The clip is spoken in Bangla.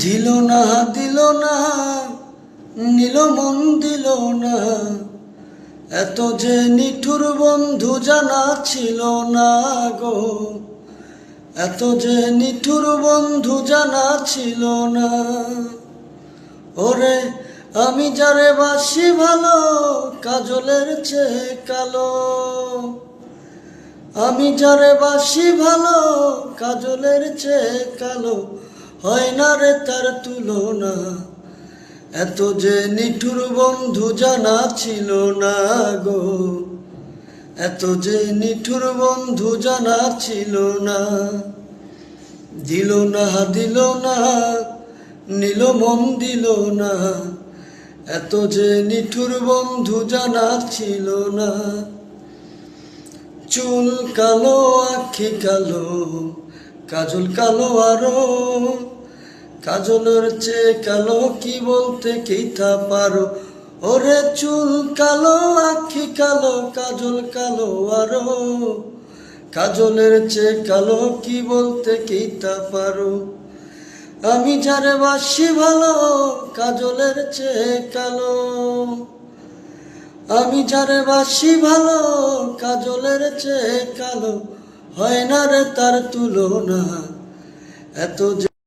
দিল না দিল না নিল মন দিল না, এত যে নিঠুর বন্ধু জানা ছিল না গো, এত যে নিঠুর বন্ধু জানা ছিল না। ওরে আমি যারে বাসি ভালো কাজলের চেয়ে কালো, আমি যারে বাসি ভালো কাজলের চেয়ে কালো, হয় না রে তার তুলনা। এত যে নিঠুর বন্ধু জানা ছিল না গো, এত যে নিঠুর বন্ধু জানা ছিল না। দিল না দিল না নিল মন দিল না, এত যে নিঠুর বন্ধু জানা ছিল না। চুল কালো আখি কালো কাজল কালো আরো, কাজলের চেয়ে কালো কি বলতে কি তা পারো। ওরে চুল কালো আখি কালো কাজল কালো আরো, কাজলের চেয়ে কালো কি বলতে কি তা পারো। আমি যারে বাসি ভালো কাজলের চেয়ে কালো, আমি যারে বাসি ভালো কাজলের চেয়ে কালো, হয় না রে তার তুলনা। এত